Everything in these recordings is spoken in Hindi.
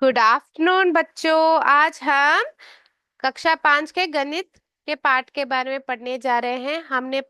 गुड आफ्टरनून बच्चों। आज हम कक्षा 5 के गणित के पाठ के बारे में पढ़ने जा रहे हैं। हमने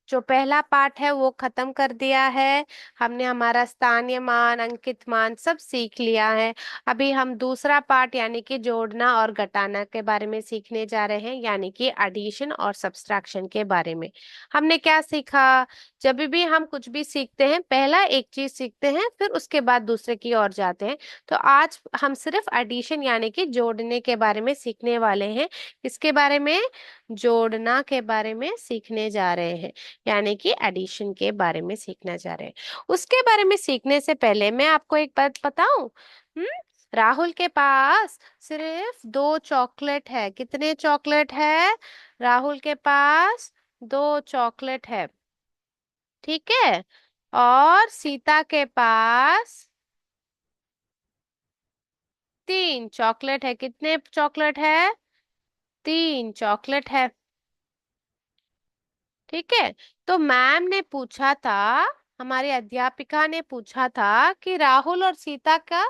जो पहला पाठ है वो खत्म कर दिया है। हमने हमारा स्थानीय मान, अंकित मान सब सीख लिया है। अभी हम दूसरा पाठ यानी कि जोड़ना और घटाना के बारे में सीखने जा रहे हैं, यानी कि एडिशन और सब्सट्रैक्शन के बारे में। हमने क्या सीखा? जब भी हम कुछ भी सीखते हैं, पहला एक चीज सीखते हैं, फिर उसके बाद दूसरे की ओर जाते हैं। तो आज हम सिर्फ एडिशन यानी कि जोड़ने के बारे में सीखने वाले हैं। किसके बारे में? जोड़ना के बारे में सीखने जा रहे हैं, यानी कि एडिशन के बारे में सीखना जा रहे हैं। उसके बारे में सीखने से पहले मैं आपको एक बात बताऊं। हम्म राहुल के पास सिर्फ 2 चॉकलेट है। कितने चॉकलेट है? राहुल के पास 2 चॉकलेट है, ठीक है। और सीता के पास 3 चॉकलेट है। कितने चॉकलेट है? 3 चॉकलेट है, ठीक है। तो मैम ने पूछा था, हमारी अध्यापिका ने पूछा था कि राहुल और सीता का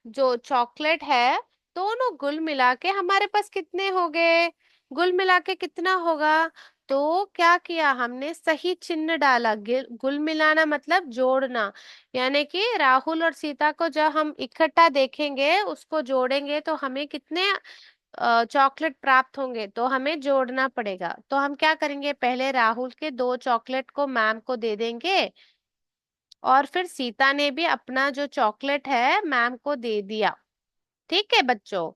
जो चॉकलेट है, दोनों गुल मिला के हमारे पास कितने हो गए? गुल मिला के कितना होगा? तो क्या किया हमने? सही चिन्ह डाला। गुल मिलाना मतलब जोड़ना, यानी कि राहुल और सीता को जब हम इकट्ठा देखेंगे, उसको जोड़ेंगे तो हमें कितने चॉकलेट प्राप्त होंगे, तो हमें जोड़ना पड़ेगा। तो हम क्या करेंगे? पहले राहुल के 2 चॉकलेट को मैम को दे देंगे, और फिर सीता ने भी अपना जो चॉकलेट है मैम को दे दिया, ठीक है बच्चों।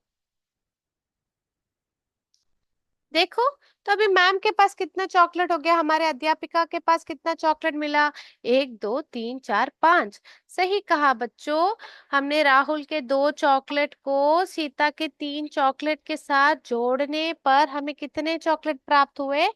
देखो, तो अभी मैम के पास कितना चॉकलेट हो गया, हमारे अध्यापिका के पास कितना चॉकलेट मिला? 1 2 3 4 5। सही कहा बच्चों। हमने राहुल के 2 चॉकलेट को सीता के 3 चॉकलेट के साथ जोड़ने पर हमें कितने चॉकलेट प्राप्त हुए?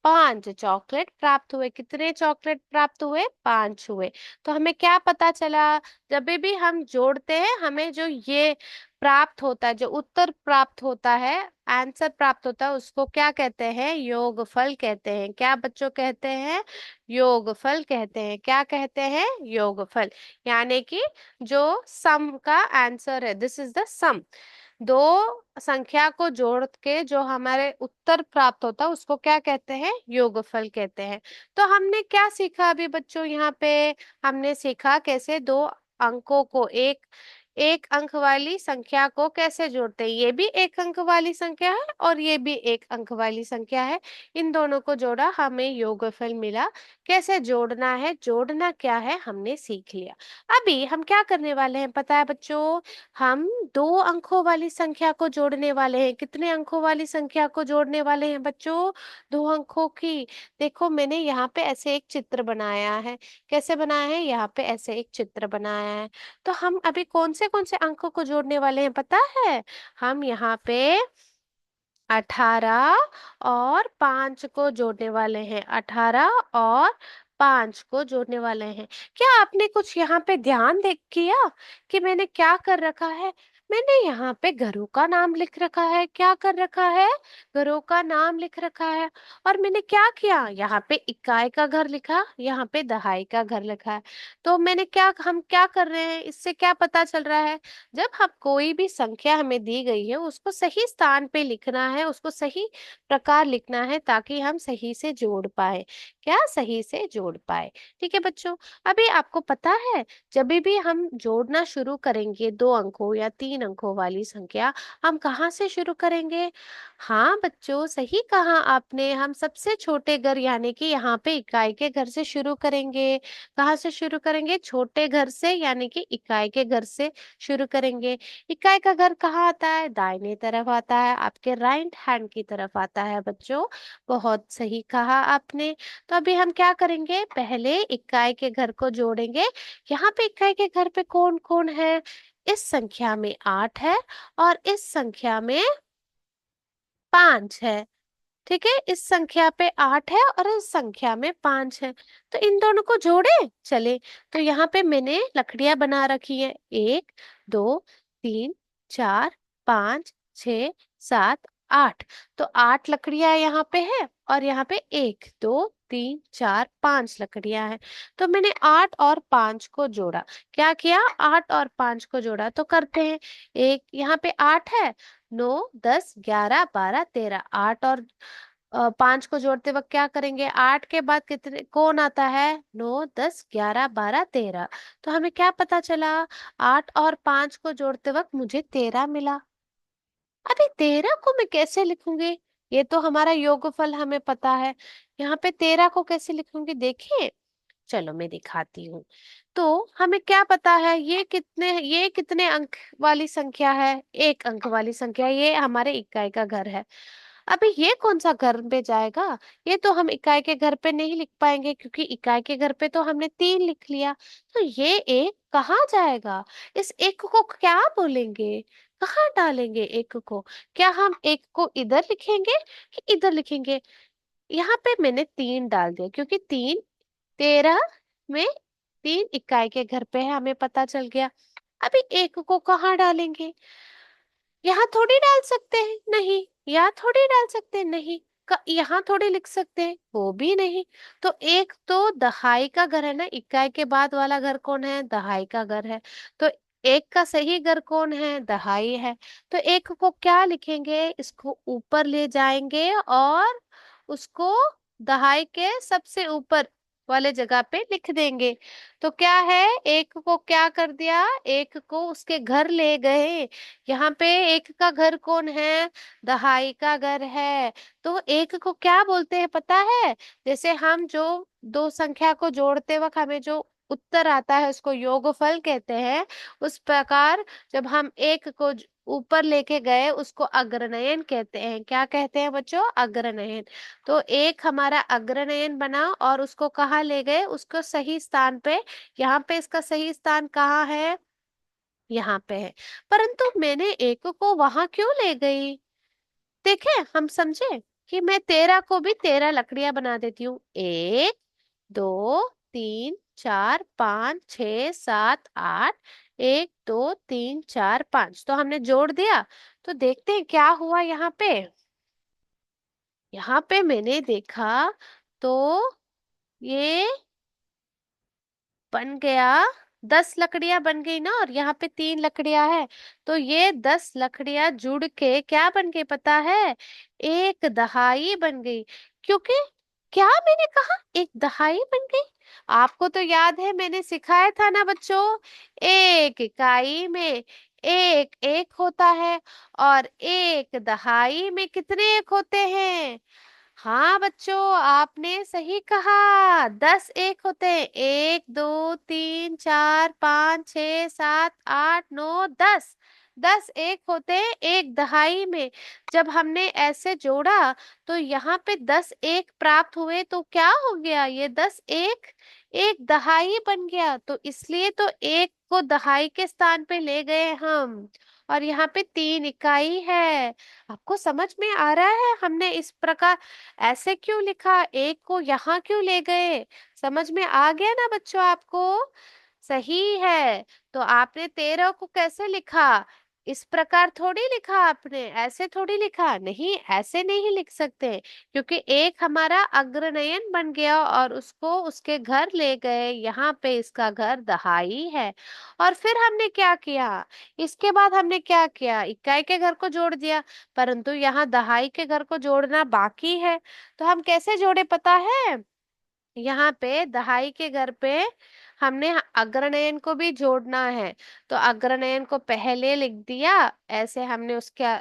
5 चॉकलेट प्राप्त हुए। कितने चॉकलेट प्राप्त हुए? 5 हुए। तो हमें क्या पता चला? जब भी हम जोड़ते हैं, हमें जो ये प्राप्त होता है, जो उत्तर प्राप्त होता है, आंसर प्राप्त होता है, उसको क्या कहते हैं? योगफल कहते हैं। क्या बच्चों कहते हैं? योगफल कहते हैं। क्या कहते हैं? योगफल। यानी कि जो सम का आंसर है, दिस इज द सम। दो संख्या को जोड़ के जो हमारे उत्तर प्राप्त होता है, उसको क्या कहते हैं? योगफल कहते हैं। तो हमने क्या सीखा अभी बच्चों यहाँ पे? हमने सीखा कैसे दो अंकों को, एक एक अंक वाली संख्या को कैसे जोड़ते हैं। ये भी एक अंक वाली संख्या है और ये भी एक अंक वाली संख्या है। इन दोनों को जोड़ा, हमें योगफल मिला। कैसे जोड़ना है, जोड़ना क्या है, हमने सीख लिया। अभी हम क्या करने वाले हैं पता है बच्चों? हम 2 अंकों वाली संख्या को जोड़ने वाले हैं। कितने अंकों वाली संख्या को जोड़ने वाले हैं बच्चों? 2 अंकों की। देखो, मैंने यहाँ पे ऐसे एक चित्र बनाया है। कैसे बनाया है? यहाँ पे ऐसे एक चित्र बनाया है। तो हम अभी कौन से अंकों को जोड़ने वाले हैं पता है? हम यहाँ पे 18 और 5 को जोड़ने वाले हैं। 18 और 5 को जोड़ने वाले हैं। क्या आपने कुछ यहाँ पे ध्यान देख किया कि मैंने क्या कर रखा है? मैंने यहाँ पे घरों का नाम लिख रखा है। क्या कर रखा है? घरों का नाम लिख रखा है। और मैंने क्या किया? यहाँ पे इकाई का घर लिखा, यहाँ पे दहाई का घर लिखा है। तो हम क्या कर रहे हैं, इससे क्या पता चल रहा है? जब हम कोई भी संख्या हमें दी गई है, उसको सही स्थान पे लिखना है, उसको सही प्रकार लिखना है, ताकि हम सही से जोड़ पाए। क्या? सही से जोड़ पाए। ठीक है बच्चों। अभी आपको पता है, जब भी हम जोड़ना शुरू करेंगे 2 अंकों या 3 अंकों वाली संख्या, हम कहाँ से शुरू करेंगे? हाँ बच्चों, सही कहा आपने। हम सबसे छोटे घर यानी कि यहाँ पे इकाई के घर से शुरू करेंगे। कहाँ से शुरू करेंगे? छोटे घर से, यानी कि इकाई के घर से शुरू करेंगे। इकाई का घर कहाँ आता है? दाहिने तरफ आता है, आपके राइट हैंड की तरफ आता है बच्चों। बहुत सही कहा आपने। तो अभी हम क्या करेंगे? पहले इकाई के घर को जोड़ेंगे। यहाँ पे इकाई के घर पे कौन कौन है? इस संख्या में 8 है, और इस संख्या में 5 है। ठीक है, इस संख्या पे 8 है और इस संख्या में 5 है। तो इन दोनों को जोड़े चले। तो यहाँ पे मैंने लकड़ियां बना रखी है। 1 2 3 4 5 6 7 8। तो 8 लकड़ियां यहाँ पे है, और यहाँ पे 1 2 तीन चार पांच लकड़ियां हैं। तो मैंने 8 और 5 को जोड़ा। क्या किया? 8 और 5 को जोड़ा। तो करते हैं। एक यहाँ पे 8 है, 9 10 11 12 13। 8 और 5 को जोड़ते वक्त क्या करेंगे? 8 के बाद कितने कौन आता है? 9 10 11 12 13। तो हमें क्या पता चला? 8 और 5 को जोड़ते वक्त मुझे 13 मिला। अभी 13 को मैं कैसे लिखूंगी? ये तो हमारा योगफल हमें पता है। यहाँ पे 13 को कैसे लिखूंगी देखिए। चलो मैं दिखाती हूँ। तो हमें क्या पता है, ये कितने अंक वाली संख्या है? 1 अंक वाली संख्या। ये हमारे इकाई का घर है। अभी ये कौन सा घर पे जाएगा? ये तो हम इकाई के घर पे नहीं लिख पाएंगे, क्योंकि इकाई के घर पे तो हमने 3 लिख लिया। तो ये एक कहाँ जाएगा? इस एक को क्या बोलेंगे? कहाँ डालेंगे एक को? क्या हम एक को इधर लिखेंगे कि इधर लिखेंगे? यहाँ पे मैंने 3 डाल दिया, क्योंकि 3 13 में 3 इकाई के घर पे है, हमें पता चल गया। अभी एक को कहाँ डालेंगे? यहाँ थोड़ी डाल सकते हैं, नहीं। यहाँ थोड़ी डाल सकते हैं, नहीं। यहाँ थोड़ी लिख सकते हैं, वो भी नहीं। तो एक तो दहाई का घर है ना, इकाई के बाद वाला घर कौन है? दहाई का घर है। तो एक का सही घर कौन है? दहाई है। तो एक को क्या लिखेंगे? इसको ऊपर ले जाएंगे और उसको दहाई के सबसे ऊपर वाले जगह पे लिख देंगे। तो क्या है, एक को क्या कर दिया? एक को उसके घर ले गए। यहाँ पे एक का घर कौन है? दहाई का घर है। तो एक को क्या बोलते हैं पता है? जैसे हम जो दो संख्या को जोड़ते वक्त हमें जो उत्तर आता है उसको योगफल कहते हैं। उस प्रकार जब हम एक को ऊपर लेके गए उसको अग्रनयन कहते हैं। क्या कहते हैं बच्चों? अग्रनयन। तो एक हमारा अग्रनयन बना और उसको कहाँ ले गए? उसको सही स्थान पे। यहाँ पे इसका सही स्थान कहाँ है? यहाँ पे है। परंतु मैंने एक को वहां क्यों ले गई? देखे, हम समझे कि मैं 13 को भी 13 लकड़ियां बना देती हूँ। 1 2 3 4 5 6 7 8। 1 2 3 4 5 तो हमने जोड़ दिया। तो देखते हैं क्या हुआ यहाँ पे। यहाँ पे मैंने देखा तो ये बन गया। 10 लकड़ियां बन गई ना, और यहाँ पे 3 लकड़ियां है। तो ये 10 लकड़ियां जुड़ के क्या बन गई पता है? एक दहाई बन गई। क्योंकि क्या मैंने कहा? एक दहाई बन गई। आपको तो याद है मैंने सिखाया था ना बच्चों, एक इकाई में एक एक होता है, और एक दहाई में कितने एक होते हैं? हाँ बच्चों, आपने सही कहा। 10 एक होते हैं। 1 2 3 4 5 6 7 8 9 10। 10 एक होते हैं एक दहाई में। जब हमने ऐसे जोड़ा तो यहाँ पे 10 एक प्राप्त हुए। तो क्या हो गया? ये 10 एक एक दहाई बन गया। तो इसलिए तो एक को दहाई के स्थान पे ले गए हम। और यहाँ पे 3 इकाई है। आपको समझ में आ रहा है हमने इस प्रकार ऐसे क्यों लिखा? एक को यहाँ क्यों ले गए? समझ में आ गया ना बच्चों आपको? सही है। तो आपने 13 को कैसे लिखा? इस प्रकार थोड़ी लिखा आपने, ऐसे थोड़ी लिखा। नहीं, ऐसे नहीं लिख सकते, क्योंकि एक हमारा अग्रनयन बन गया और उसको उसके घर ले गए। यहाँ पे इसका घर दहाई है। और फिर हमने क्या किया? इसके बाद हमने क्या किया? इकाई के घर को जोड़ दिया। परंतु यहाँ दहाई के घर को जोड़ना बाकी है। तो हम कैसे जोड़े पता है? यहाँ पे दहाई के घर पे हमने अग्रनयन को भी जोड़ना है। तो अग्रनयन को पहले लिख दिया। ऐसे हमने उसके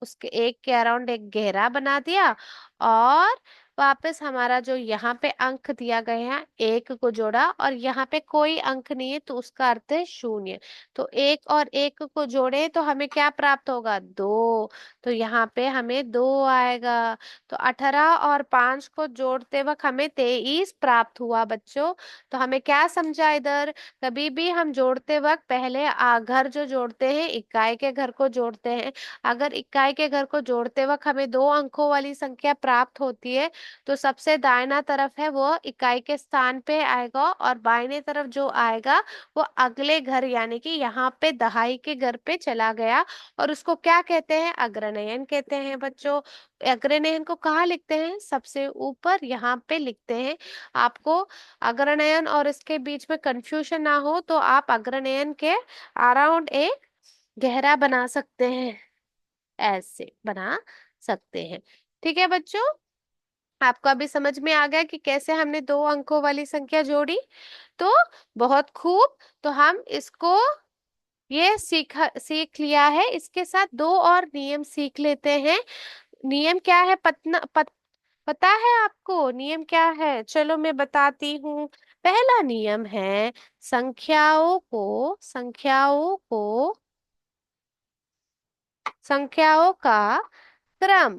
उसके एक के अराउंड एक घेरा बना दिया। और वापस हमारा जो यहाँ पे अंक दिया गया है एक को जोड़ा, और यहाँ पे कोई अंक नहीं है तो उसका अर्थ है शून्य। तो एक और एक को जोड़े तो हमें क्या प्राप्त होगा? 2। तो यहाँ पे हमें 2 आएगा। तो 18 और 5 को जोड़ते वक्त हमें 23 प्राप्त हुआ बच्चों। तो हमें क्या समझा इधर? कभी भी हम जोड़ते वक्त पहले घर जो जोड़ते हैं इकाई के घर को जोड़ते हैं। अगर इकाई के घर को जोड़ते वक्त हमें 2 अंकों वाली संख्या प्राप्त होती है तो सबसे दाहिना तरफ है वो इकाई के स्थान पे आएगा, और बाइने तरफ जो आएगा वो अगले घर यानी कि यहाँ पे दहाई के घर पे चला गया, और उसको क्या कहते हैं, अग्रनयन कहते हैं बच्चों। अग्रनयन को कहाँ लिखते हैं, सबसे ऊपर यहाँ पे लिखते हैं। आपको अग्रनयन और इसके बीच में कंफ्यूजन ना हो तो आप अग्रनयन के अराउंड एक गहरा बना सकते हैं, ऐसे बना सकते हैं। ठीक है बच्चों, आपको अभी समझ में आ गया कि कैसे हमने दो अंकों वाली संख्या जोड़ी। तो बहुत खूब। तो हम इसको ये सीख लिया है, इसके साथ दो और नियम सीख लेते हैं। नियम क्या है, पता है आपको नियम क्या है? चलो मैं बताती हूँ। पहला नियम है, संख्याओं का क्रम,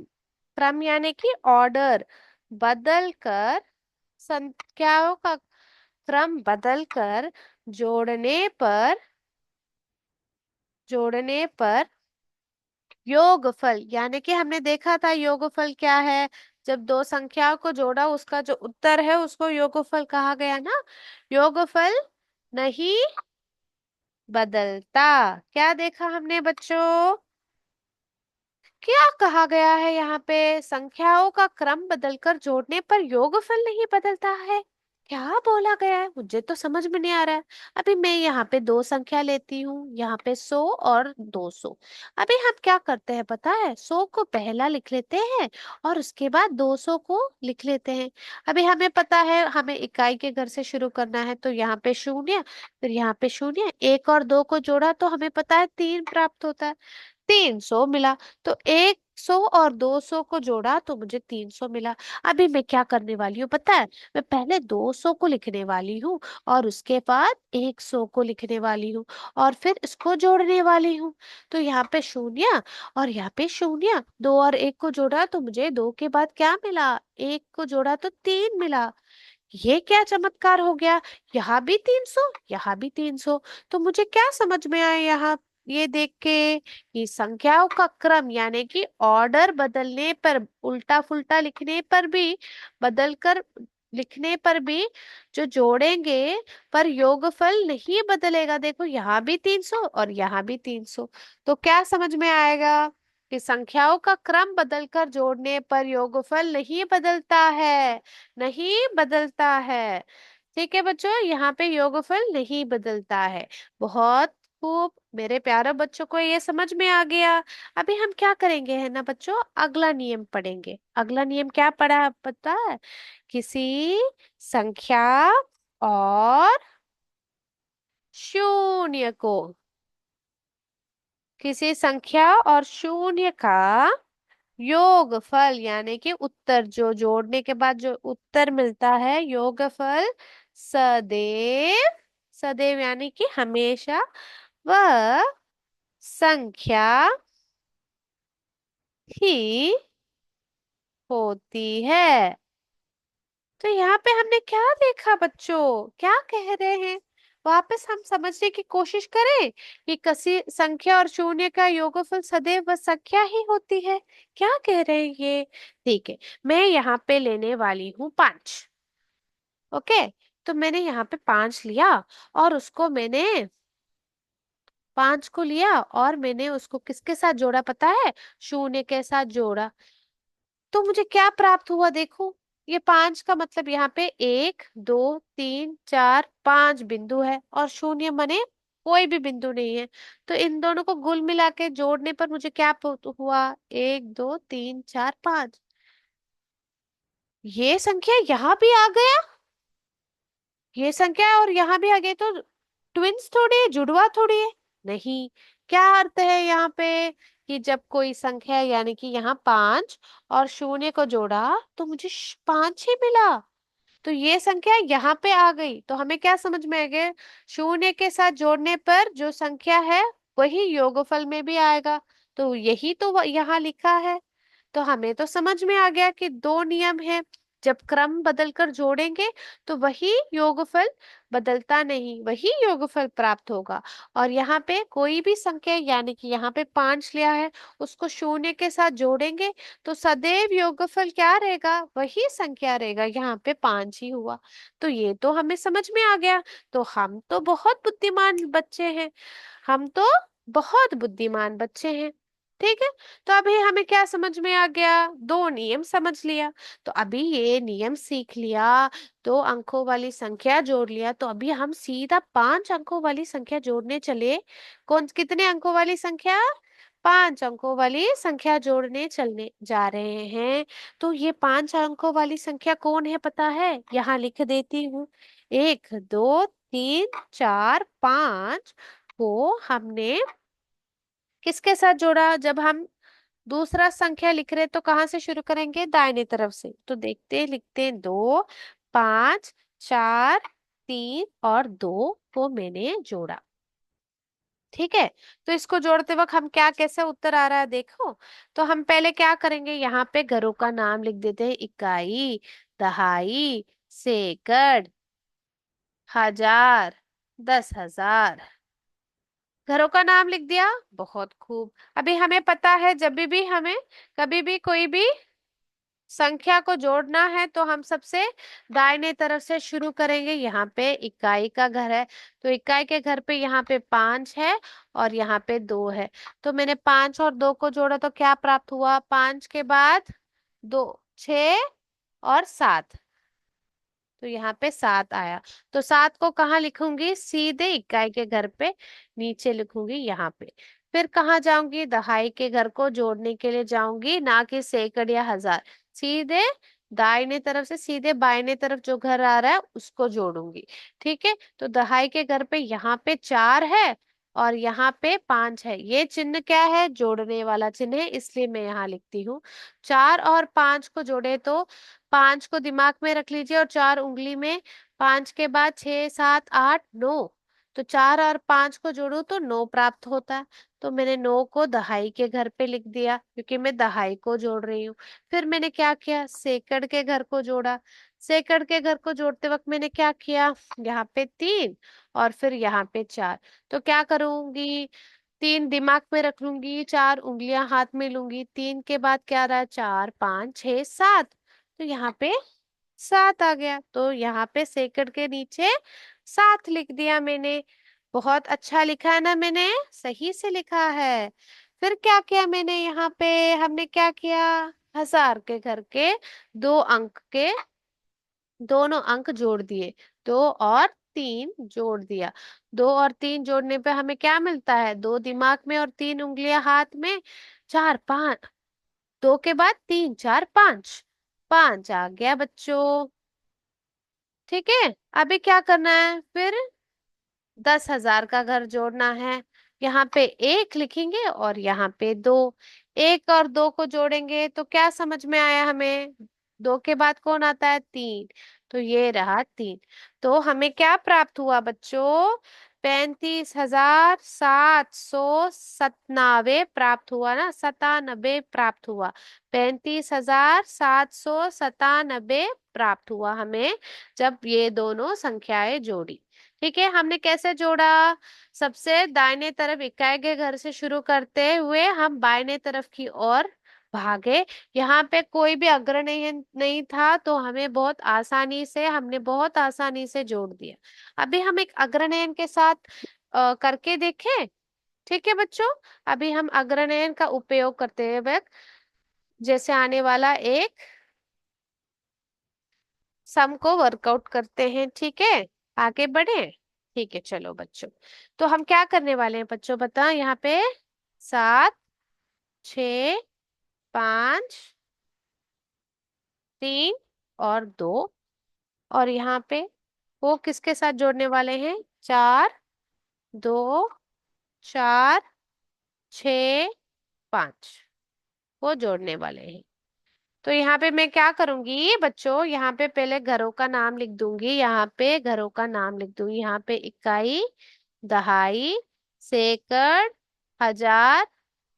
क्रम यानी कि ऑर्डर बदल कर, संख्याओं का क्रम बदल कर जोड़ने पर जोड़ने पर योगफल, यानी कि हमने देखा था योगफल क्या है, जब दो संख्याओं को जोड़ा उसका जो उत्तर है उसको योगफल कहा गया ना। योगफल नहीं बदलता। क्या देखा हमने बच्चों, क्या कहा गया है यहाँ पे, संख्याओं का क्रम बदलकर जोड़ने पर योगफल नहीं बदलता है। क्या बोला गया है, मुझे तो समझ में नहीं आ रहा है। अभी मैं यहाँ पे दो संख्या लेती हूँ, यहाँ पे 100 और 200। अभी हम क्या करते हैं पता है, 100 को पहला लिख लेते हैं और उसके बाद 200 को लिख लेते हैं। अभी हमें पता है हमें इकाई के घर से शुरू करना है, तो यहाँ पे शून्य, फिर यहाँ पे शून्य, एक और दो को जोड़ा तो हमें पता है 3 प्राप्त होता है, 300 मिला। तो 100 और 200 को जोड़ा तो मुझे 300 मिला। अभी मैं क्या करने वाली हूँ पता है, मैं पहले 200 को लिखने वाली हूँ और उसके बाद 100 को लिखने वाली हूँ और फिर इसको जोड़ने वाली हूँ। तो यहाँ पे शून्य और यहाँ पे शून्य, दो और एक को जोड़ा तो मुझे दो के बाद क्या मिला, एक को जोड़ा तो 3 मिला। ये क्या चमत्कार हो गया, यहाँ भी 300, यहाँ भी 300। तो मुझे क्या समझ में आया यहाँ ये देख के, कि संख्याओं का क्रम यानी कि ऑर्डर बदलने पर, उल्टा फुल्टा लिखने पर भी, बदलकर लिखने पर भी जो जोड़ेंगे पर योगफल नहीं बदलेगा। देखो यहाँ भी 300 और यहाँ भी 300। तो क्या समझ में आएगा कि संख्याओं का क्रम बदलकर जोड़ने पर योगफल नहीं बदलता है, नहीं बदलता है। ठीक है बच्चों, यहाँ पे योगफल नहीं बदलता है। बहुत खूब, मेरे प्यारे बच्चों को ये समझ में आ गया। अभी हम क्या करेंगे है ना बच्चों, अगला नियम पढ़ेंगे। अगला नियम क्या पढ़ा है पता है, किसी संख्या और शून्य को, किसी संख्या और शून्य का योगफल यानी कि उत्तर, जो जोड़ने के बाद जो उत्तर मिलता है योगफल, सदैव, सदैव यानी कि हमेशा, वह संख्या ही होती है। तो यहाँ पे हमने क्या देखा बच्चों, क्या कह रहे हैं, वापस हम समझने की कोशिश करें कि किसी संख्या और शून्य का योगफल सदैव वह संख्या ही होती है। क्या कह रहे हैं ये, ठीक है। मैं यहाँ पे लेने वाली हूँ 5। ओके, तो मैंने यहाँ पे 5 लिया और उसको मैंने 5 को लिया और मैंने उसको किसके साथ जोड़ा पता है, शून्य के साथ जोड़ा। तो मुझे क्या प्राप्त हुआ देखो, ये 5 का मतलब यहाँ पे 1 2 3 4 5 बिंदु है और शून्य मने कोई भी बिंदु नहीं है। तो इन दोनों को कुल मिला के जोड़ने पर मुझे क्या हुआ, 1 2 3 4 5। ये संख्या यहाँ भी आ गया, ये संख्या और यहाँ भी आ गई, तो ट्विंस थोड़ी है, जुड़वा थोड़ी है, नहीं। क्या अर्थ है यहाँ पे, कि जब कोई संख्या यानी कि यहाँ 5 और शून्य को जोड़ा तो मुझे 5 ही मिला, तो ये संख्या यहाँ पे आ गई। तो हमें क्या समझ में आ गया, शून्य के साथ जोड़ने पर जो संख्या है वही योगफल में भी आएगा। तो यही तो यहाँ लिखा है। तो हमें तो समझ में आ गया कि दो नियम है, जब क्रम बदलकर जोड़ेंगे तो वही योगफल बदलता नहीं, वही योगफल प्राप्त होगा। और यहाँ पे कोई भी संख्या, यानी कि यहाँ पे 5 लिया है, उसको शून्य के साथ जोड़ेंगे तो सदैव योगफल क्या रहेगा, वही संख्या रहेगा। यहाँ पे 5 ही हुआ। तो ये तो हमें समझ में आ गया। तो हम तो बहुत बुद्धिमान बच्चे हैं, हम तो बहुत बुद्धिमान बच्चे हैं। ठीक है। तो अभी हमें क्या समझ में आ गया, दो नियम समझ लिया। तो अभी ये नियम सीख लिया, 2 अंकों वाली संख्या जोड़ लिया, तो अभी हम सीधा 5 अंकों वाली संख्या जोड़ने चले। कौन कितने अंकों वाली संख्या, 5 अंकों वाली संख्या जोड़ने चलने जा रहे हैं। तो ये 5 अंकों वाली संख्या कौन है पता है, यहाँ लिख देती हूँ। 1 2 3 4 5 को हमने किसके साथ जोड़ा, जब हम दूसरा संख्या लिख रहे तो कहाँ से शुरू करेंगे, दाहिने तरफ से। तो देखते लिखते हैं, 2 5 4 3 और 2 को मैंने जोड़ा। ठीक है। तो इसको जोड़ते वक्त हम क्या, कैसे उत्तर आ रहा है देखो। तो हम पहले क्या करेंगे, यहाँ पे घरों का नाम लिख देते हैं, इकाई, दहाई, सैकड़, हजार, 10,000। घरों का नाम लिख दिया, बहुत खूब। अभी हमें पता है जब भी हमें कभी भी कोई भी संख्या को जोड़ना है तो हम सबसे दाहिने तरफ से शुरू करेंगे। यहाँ पे इकाई का घर है, तो इकाई के घर पे यहाँ पे 5 है और यहाँ पे 2 है। तो मैंने 5 और 2 को जोड़ा तो क्या प्राप्त हुआ, 5 के बाद 2, 6 और 7। तो यहाँ पे 7 आया। तो 7 को कहाँ लिखूंगी, सीधे इकाई के घर पे नीचे लिखूंगी यहाँ पे। फिर कहाँ जाऊंगी, दहाई के घर को जोड़ने के लिए जाऊंगी, ना कि सैकड़ या हजार। सीधे दाहिने तरफ से सीधे बाइने तरफ जो घर आ रहा है उसको जोड़ूंगी। ठीक है। तो दहाई के घर पे यहाँ पे 4 है और यहाँ पे 5 है। ये चिन्ह क्या है, जोड़ने वाला चिन्ह है, इसलिए मैं यहाँ लिखती हूँ। 4 और 5 को जोड़े तो 5 को दिमाग में रख लीजिए और 4 उंगली में। 5 के बाद 6 7 8 9। तो 4 और 5 को जोड़ू तो 9 प्राप्त होता है। तो मैंने 9 को दहाई के घर पे लिख दिया, क्योंकि मैं दहाई को जोड़ रही हूँ। फिर मैंने क्या किया, सैकड़ के घर को जोड़ा। सैकड़ के घर को जोड़ते वक्त मैंने क्या किया, यहाँ पे 3 और फिर यहाँ पे 4। तो क्या करूंगी, 3 दिमाग में रख लूंगी, 4 उंगलियां हाथ में लूंगी। 3 के बाद क्या रहा, 4 5 6 7। तो यहाँ पे 7 आ गया। तो यहाँ पे सैकड़ के नीचे 7 लिख दिया मैंने। बहुत अच्छा लिखा है ना मैंने, सही से लिखा है। फिर क्या किया मैंने, यहाँ पे हमने क्या किया, हजार के घर के 2 अंक के दोनों अंक जोड़ दिए। 2 और 3 जोड़ दिया। 2 और 3 जोड़ने पे हमें क्या मिलता है, 2 दिमाग में और 3 उंगलियां हाथ में। 4 5, 2 के बाद 3 4 5, 5 आ गया बच्चों। ठीक है। अभी क्या करना है फिर, 10,000 का घर जोड़ना है। यहाँ पे 1 लिखेंगे और यहाँ पे 2। 1 और 2 को जोड़ेंगे तो क्या समझ में आया हमें, 2 के बाद कौन आता है, 3। तो ये रहा 3। तो हमें क्या प्राप्त हुआ बच्चों, 35,797 प्राप्त हुआ ना, 97 प्राप्त हुआ। 35,797 प्राप्त हुआ हमें, जब ये दोनों संख्याएं जोड़ी। ठीक है। हमने कैसे जोड़ा, सबसे दाहिने तरफ इकाई के घर से शुरू करते हुए हम बाइने तरफ की ओर भागे। यहाँ पे कोई भी अग्र नहीं था, तो हमें बहुत आसानी से, हमने बहुत आसानी से जोड़ दिया। अभी हम एक अग्रनयन के साथ करके देखें। ठीक है बच्चों। अभी हम अग्रनयन का उपयोग करते हुए जैसे आने वाला एक सम को वर्कआउट करते हैं। ठीक है, आगे बढ़े। ठीक है, चलो बच्चों। तो हम क्या करने वाले हैं बच्चों, बताओ यहाँ पे, 7 6 5 3 और 2। और यहाँ पे वो किसके साथ जोड़ने वाले हैं, 4 2 4 6 5 वो जोड़ने वाले हैं। तो यहाँ पे मैं क्या करूंगी बच्चों, यहाँ पे पहले घरों का नाम लिख दूंगी, यहाँ पे घरों का नाम लिख दूंगी। यहाँ पे इकाई, दहाई, सैकड़, हजार,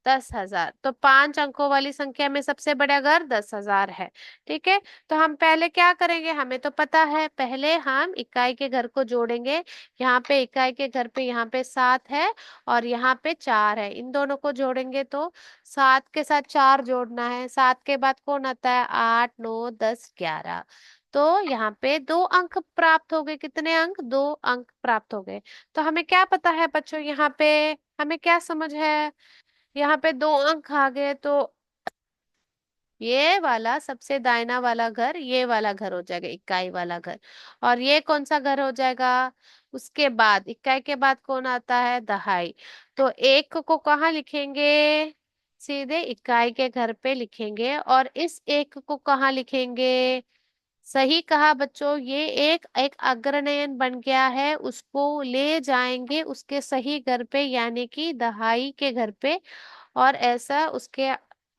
10,000। तो 5 अंकों वाली संख्या में सबसे बड़ा घर 10,000 है। ठीक है। तो हम पहले क्या करेंगे, हमें तो पता है, पहले हम इकाई के घर को जोड़ेंगे। यहाँ पे इकाई के घर पे यहाँ पे 7 है और यहाँ पे 4 है, इन दोनों को जोड़ेंगे तो 7 के साथ 4 जोड़ना है। 7 के बाद कौन आता है, 8, 9, 10, 11। तो यहाँ पे 2 अंक प्राप्त हो गए। कितने अंक, 2 अंक प्राप्त हो गए। तो हमें क्या पता है बच्चों, यहाँ पे हमें क्या समझ है, यहाँ पे 2 अंक आ गए तो ये वाला सबसे दाहिना वाला घर ये वाला घर हो जाएगा, इकाई वाला घर। और ये कौन सा घर हो जाएगा, उसके बाद इकाई के बाद कौन आता है, दहाई। तो एक को कहाँ लिखेंगे, सीधे इकाई के घर पे लिखेंगे। और इस एक को कहाँ लिखेंगे, सही कहा बच्चों, ये एक एक अग्रनयन बन गया है, उसको ले जाएंगे उसके सही घर पे, यानी कि दहाई के घर पे। और ऐसा उसके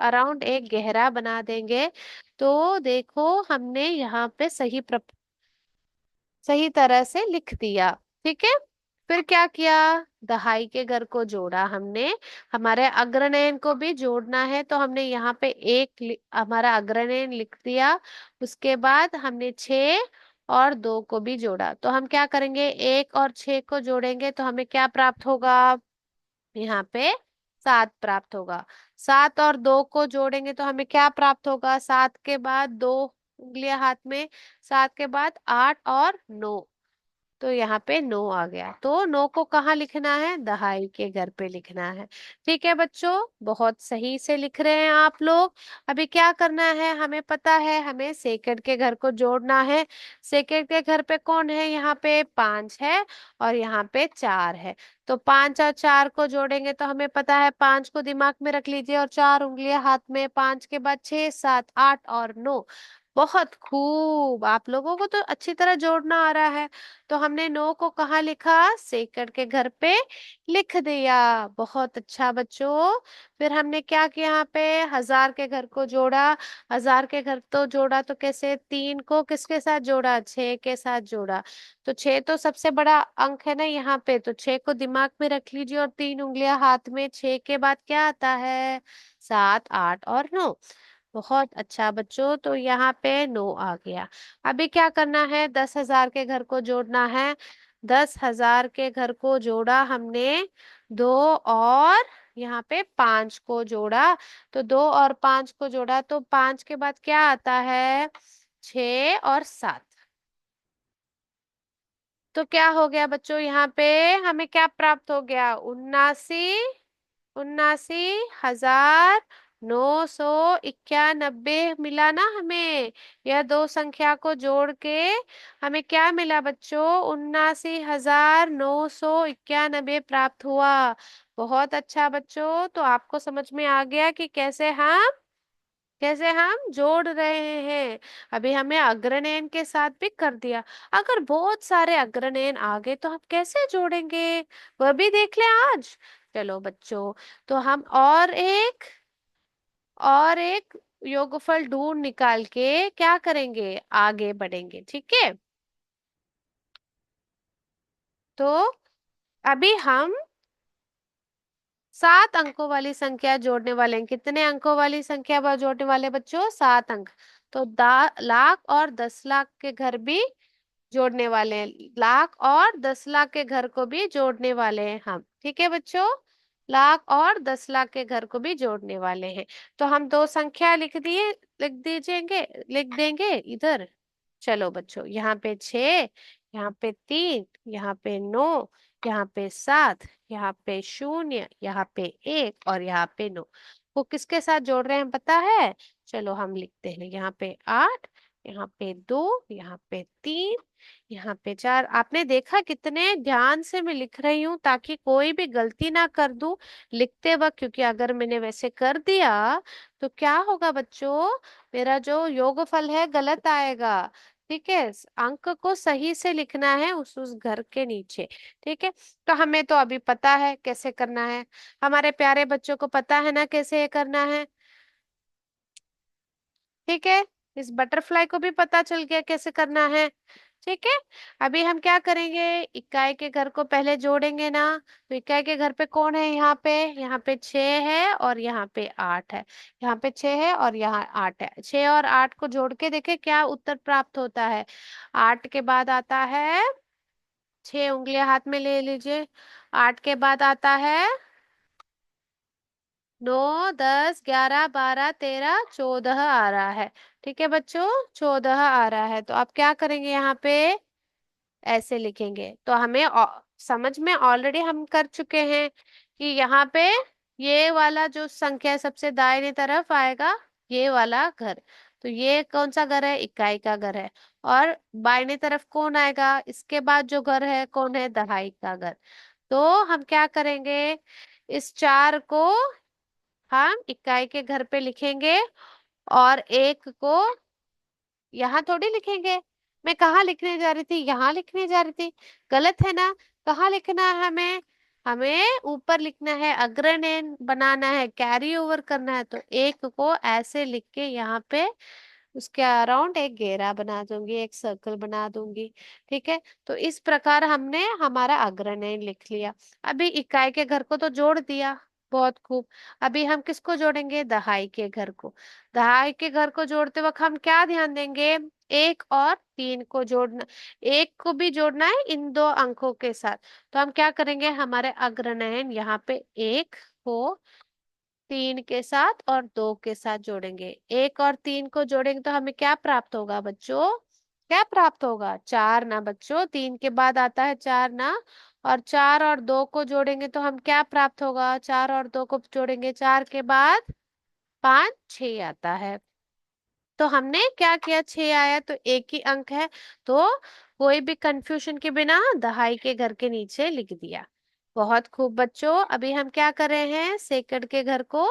अराउंड एक गहरा बना देंगे। तो देखो हमने यहाँ पे सही तरह से लिख दिया। ठीक है। फिर क्या किया, दहाई के घर को जोड़ा हमने, हमारे अग्रनयन को भी जोड़ना है तो हमने यहाँ पे हमारा अग्रनयन लिख दिया। उसके बाद हमने 6 और 2 को भी जोड़ा। तो हम क्या करेंगे, 1 और 6 को जोड़ेंगे तो हमें क्या प्राप्त होगा, यहाँ पे 7 प्राप्त होगा। 7 और 2 को जोड़ेंगे तो हमें क्या प्राप्त होगा, 7 के बाद 2 उंगलियां हाथ में, 7 के बाद 8 और 9। तो यहाँ पे 9 आ गया। तो 9 को कहाँ लिखना है, दहाई के घर पे लिखना है। ठीक है बच्चों, बहुत सही से लिख रहे हैं आप लोग। अभी क्या करना है, हमें पता है, हमें सेकंड के घर को जोड़ना है। सेकंड के घर पे कौन है, यहाँ पे 5 है और यहाँ पे 4 है। तो 5 और 4 को जोड़ेंगे तो हमें पता है, 5 को दिमाग में रख लीजिए और 4 उंगलियां हाथ में। 5 के बाद 6, 7, 8 और 9। बहुत खूब, आप लोगों को तो अच्छी तरह जोड़ना आ रहा है। तो हमने 9 को कहाँ लिखा, सेकंड के घर पे लिख दिया। बहुत अच्छा बच्चों। फिर हमने क्या किया, यहाँ पे 1000 के घर को जोड़ा। 1000 के घर तो जोड़ा तो कैसे, 3 को किसके साथ जोड़ा, 6 के साथ जोड़ा। तो 6 तो सबसे बड़ा अंक है ना यहाँ पे, तो 6 को दिमाग में रख लीजिए और 3 उंगलियां हाथ में। 6 के बाद क्या आता है, 7, 8 और 9। बहुत अच्छा बच्चों, तो यहाँ पे 9 आ गया। अभी क्या करना है, 10,000 के घर को जोड़ना है। 10,000 के घर को जोड़ा हमने, 2 और यहाँ पे 5 को जोड़ा। तो 2 और 5 को जोड़ा तो 5 के बाद क्या आता है, 6 और 7। तो क्या हो गया बच्चों, यहाँ पे हमें क्या प्राप्त हो गया, 79,991 मिला ना हमें। यह दो संख्या को जोड़ के हमें क्या मिला बच्चों, 79,991 प्राप्त हुआ। बहुत अच्छा बच्चों, तो आपको समझ में आ गया कि कैसे हम जोड़ रहे हैं। अभी हमें अग्रनयन के साथ भी कर दिया। अगर बहुत सारे अग्रनयन आ गए तो हम कैसे जोड़ेंगे, वह भी देख लें आज। चलो बच्चों, तो हम और एक योगफल ढूंढ निकाल के क्या करेंगे, आगे बढ़ेंगे। ठीक है। तो अभी हम 7 अंकों वाली संख्या जोड़ने वाले हैं। कितने अंकों वाली संख्या जोड़ने वाले बच्चों, 7 अंक। तो लाख और 10 लाख के घर भी जोड़ने वाले हैं, लाख और 10 लाख के घर को भी जोड़ने वाले हैं हम। ठीक है बच्चों, लाख और 10 लाख के घर को भी जोड़ने वाले हैं। तो हम दो संख्या लिख देंगे इधर। चलो बच्चों, यहाँ पे 6, यहाँ पे 3, यहाँ पे 9, यहाँ पे 7, यहाँ पे 0, यहाँ पे 1 और यहाँ पे 9। वो किसके साथ जोड़ रहे हैं पता है, चलो हम लिखते हैं। यहाँ पे 8, यहाँ पे 2, यहाँ पे 3, यहाँ पे 4। आपने देखा कितने ध्यान से मैं लिख रही हूँ ताकि कोई भी गलती ना कर दूं लिखते वक्त, क्योंकि अगर मैंने वैसे कर दिया तो क्या होगा बच्चों, मेरा जो योगफल है गलत आएगा। ठीक है, अंक को सही से लिखना है उस घर के नीचे। ठीक है। तो हमें तो अभी पता है कैसे करना है, हमारे प्यारे बच्चों को पता है ना कैसे ये करना है। ठीक है, इस बटरफ्लाई को भी पता चल गया कैसे करना है। ठीक है। अभी हम क्या करेंगे, इक्काई के घर को पहले जोड़ेंगे ना। तो इक्काई के घर पे कौन है, यहाँ पे 6 है और यहाँ पे 8 है। यहाँ पे 6 है और यहाँ 8 है। 6 और 8 को जोड़ के देखे क्या उत्तर प्राप्त होता है। 8 के बाद आता है, 6 उंगलियां हाथ में ले लीजिए। 8 के बाद आता है 9, 10, 11, 12, 13, 14 आ रहा है। ठीक है बच्चों, 14 आ रहा है। तो आप क्या करेंगे यहाँ पे, ऐसे लिखेंगे। तो हमें समझ में ऑलरेडी हम कर चुके हैं कि यहाँ पे ये वाला जो संख्या है सबसे दाहिने तरफ आएगा, ये वाला घर। तो ये कौन सा घर है, इकाई का घर है। और बाइने तरफ कौन आएगा, इसके बाद जो घर है कौन है, दहाई का घर। तो हम क्या करेंगे, इस 4 को हम इकाई के घर पे लिखेंगे और 1 को यहाँ थोड़ी लिखेंगे। मैं कहाँ लिखने जा रही थी, यहाँ लिखने जा रही थी। गलत है ना। कहाँ लिखना है हमें, हमें ऊपर लिखना है, अग्रनेन बनाना है, कैरी ओवर करना है। तो 1 को ऐसे लिख के यहाँ पे उसके अराउंड एक घेरा बना दूंगी, एक सर्कल बना दूंगी। ठीक है। तो इस प्रकार हमने हमारा अग्रनयन लिख लिया। अभी इकाई के घर को तो जोड़ दिया, बहुत खूब। अभी हम किसको जोड़ेंगे, दहाई के घर को। दहाई के घर को जोड़ते वक्त हम क्या ध्यान देंगे, 1 और 3 को जोड़ना, 1 को भी जोड़ना है इन दो अंकों के साथ। तो हम क्या करेंगे, हमारे अग्रनयन यहाँ पे 1 को 3 के साथ और 2 के साथ जोड़ेंगे। 1 और 3 को जोड़ेंगे तो हमें क्या प्राप्त होगा बच्चों, क्या प्राप्त होगा, 4 ना बच्चों। 3 के बाद आता है 4 ना। और 4 और 2 को जोड़ेंगे तो हम क्या प्राप्त होगा, 4 और 2 को जोड़ेंगे, 4 के बाद 5, 6 आता है। तो हमने क्या किया, 6 आया तो एक ही अंक है। तो कोई भी कंफ्यूजन के बिना दहाई के घर के नीचे लिख दिया। बहुत खूब बच्चों। अभी हम क्या कर रहे हैं, सेकंड के घर को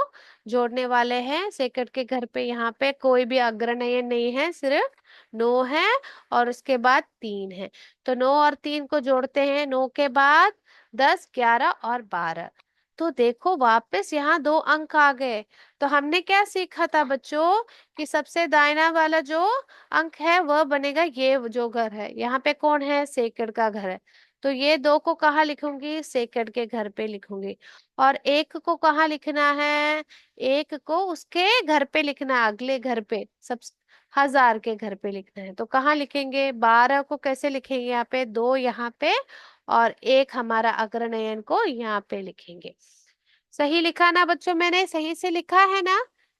जोड़ने वाले हैं। सेकंड के घर पे यहाँ पे कोई भी अग्रनयन नहीं है, सिर्फ 9 है और उसके बाद 3 है। तो 9 और 3 को जोड़ते हैं, 9 के बाद 10, 11 और 12। तो देखो वापस यहाँ 2 अंक आ गए। तो हमने क्या सीखा था बच्चों, कि सबसे दाहिना वाला जो अंक है वह बनेगा ये जो घर है। यहाँ पे कौन है, सेकंड का घर है। तो ये 2 को कहाँ लिखूंगी, सेकंड के घर पे लिखूंगी। और 1 को कहाँ लिखना है, 1 को उसके घर पे लिखना है, अगले घर पे, सब 1000 के घर पे लिखना है। तो कहाँ लिखेंगे, 12 को कैसे लिखेंगे, यहाँ पे 2 यहाँ पे और 1 हमारा अग्रनयन को यहाँ पे लिखेंगे। सही लिखा ना बच्चों, मैंने सही से लिखा है ना,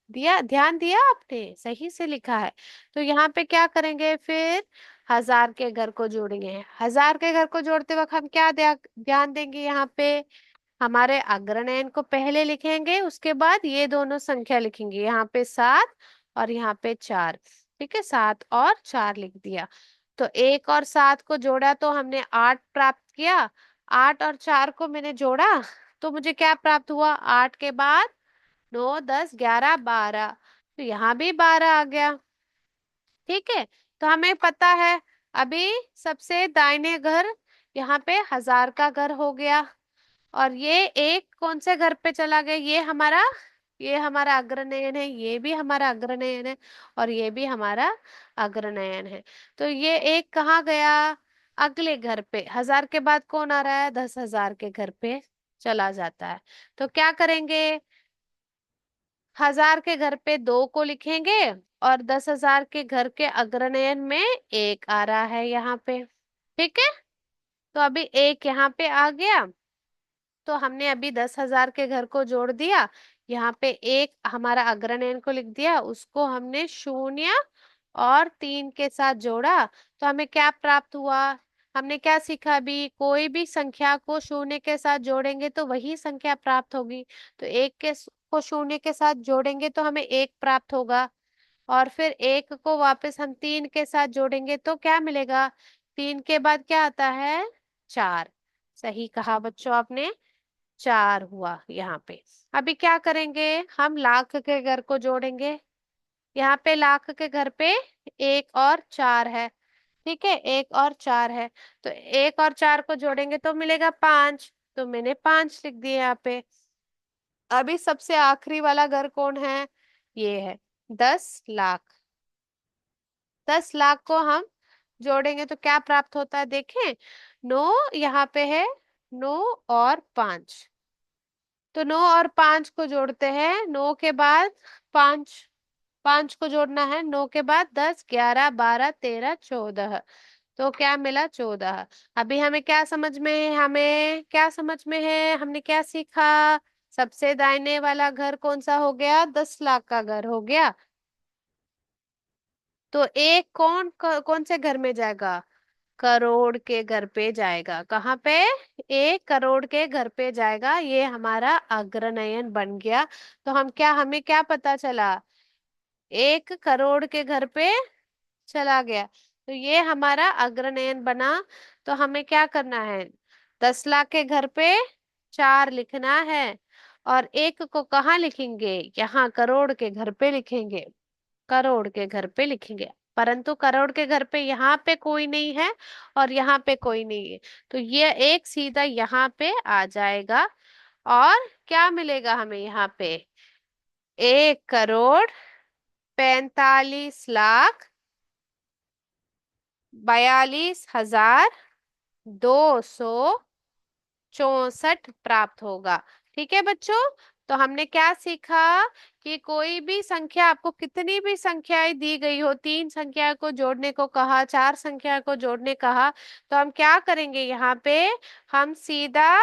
दिया ध्यान दिया आपने, सही से लिखा है। तो यहाँ पे क्या करेंगे फिर, 1000 के घर को जोड़ेंगे। 1000 के घर को जोड़ते वक्त हम क्या ध्यान देंगे, यहाँ पे हमारे अग्रनयन को पहले लिखेंगे, उसके बाद ये दोनों संख्या लिखेंगे, यहाँ पे 7 और यहाँ पे 4। ठीक है, 7 और 4 लिख दिया। तो 1 और 7 को जोड़ा तो हमने 8 प्राप्त किया। 8 और 4 को मैंने जोड़ा तो मुझे क्या प्राप्त हुआ, 8 के बाद 9, 10, 11, 12। तो यहाँ भी 12 आ गया। ठीक है। तो हमें पता है अभी सबसे दाहिने घर यहाँ पे 1000 का घर हो गया। और ये एक कौन से घर पे चला गया, ये हमारा अग्रनयन है, ये भी हमारा अग्रनयन है और ये भी हमारा अग्रनयन है। तो ये एक कहाँ गया, अगले घर पे। 1000 के बाद कौन आ रहा है, 10,000 के घर पे चला जाता है। तो क्या करेंगे, 1000 के घर पे 2 को लिखेंगे और 10,000 के घर के अग्रनयन में 1 आ रहा है यहाँ पे। ठीक है। तो अभी 1 यहाँ पे आ गया। तो हमने अभी 10,000 के घर को जोड़ दिया, यहाँ पे 1 हमारा अग्रनयन को लिख दिया, उसको हमने 0 और 3 के साथ जोड़ा। तो हमें क्या प्राप्त हुआ, हमने क्या सीखा, अभी कोई भी संख्या को 0 के साथ जोड़ेंगे तो वही संख्या प्राप्त होगी। तो 1 को 0 के साथ जोड़ेंगे तो हमें 1 प्राप्त होगा। और फिर 1 को वापस हम 3 के साथ जोड़ेंगे तो क्या मिलेगा, 3 के बाद क्या आता है, 4। सही कहा बच्चों आपने, 4 हुआ यहाँ पे। अभी क्या करेंगे, हम लाख के घर को जोड़ेंगे। यहाँ पे लाख के घर पे 1 और 4 है। ठीक है, 1 और 4 है। तो 1 और 4 को जोड़ेंगे तो मिलेगा 5। तो मैंने 5 लिख दिया यहाँ पे। अभी सबसे आखिरी वाला घर कौन है, ये है 10 लाख। 10 लाख को हम जोड़ेंगे तो क्या प्राप्त होता है देखें। 9 यहाँ पे है, 9 और 5। तो 9 और 5 को जोड़ते हैं, 9 के बाद 5, 5 को जोड़ना है, 9 के बाद 10, 11, 12, 13, 14। तो क्या मिला? 14। अभी हमें क्या समझ में है, हमें क्या समझ में है, हमने क्या सीखा? सबसे दाहिने वाला घर कौन सा हो गया? 10 लाख का घर हो गया। तो एक कौन से घर में जाएगा? करोड़ के घर पे जाएगा। कहाँ पे? 1 करोड़ के घर पे जाएगा। ये हमारा अग्रनयन बन गया। तो हमें क्या पता चला? 1 करोड़ के घर पे चला गया। तो ये हमारा अग्रनयन बना। तो हमें क्या करना है? 10 लाख के घर पे 4 लिखना है, और एक को कहाँ लिखेंगे? यहाँ करोड़ के घर पे लिखेंगे। करोड़ के घर पे लिखेंगे। परंतु करोड़ के घर पे यहाँ पे कोई नहीं है, और यहाँ पे कोई नहीं है। तो ये एक सीधा यहाँ पे आ जाएगा। और क्या मिलेगा हमें यहाँ पे? 1,42,42,264 प्राप्त होगा। ठीक है बच्चों। तो हमने क्या सीखा? कि कोई भी संख्या, आपको कितनी भी संख्याएं दी गई हो, 3 संख्या को जोड़ने को कहा, 4 संख्या को जोड़ने कहा, तो हम क्या करेंगे यहाँ पे? हम सीधा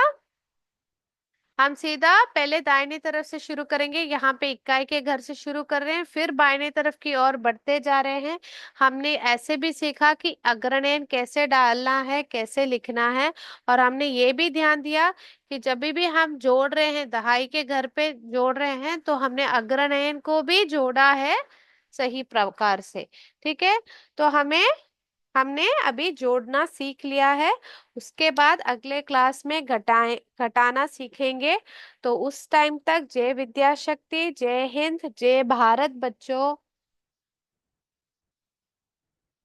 हम सीधा पहले दाहिनी तरफ से शुरू करेंगे। यहाँ पे इकाई के घर से शुरू कर रहे हैं, फिर बाईं तरफ की ओर बढ़ते जा रहे हैं। हमने ऐसे भी सीखा कि अग्रनेन कैसे डालना है, कैसे लिखना है। और हमने ये भी ध्यान दिया कि जब भी हम जोड़ रहे हैं, दहाई के घर पे जोड़ रहे हैं, तो हमने अग्रनयन को भी जोड़ा है सही प्रकार से। ठीक है। तो हमने अभी जोड़ना सीख लिया है। उसके बाद अगले क्लास में घटाना सीखेंगे। तो उस टाइम तक जय विद्या शक्ति, जय हिंद, जय भारत बच्चों।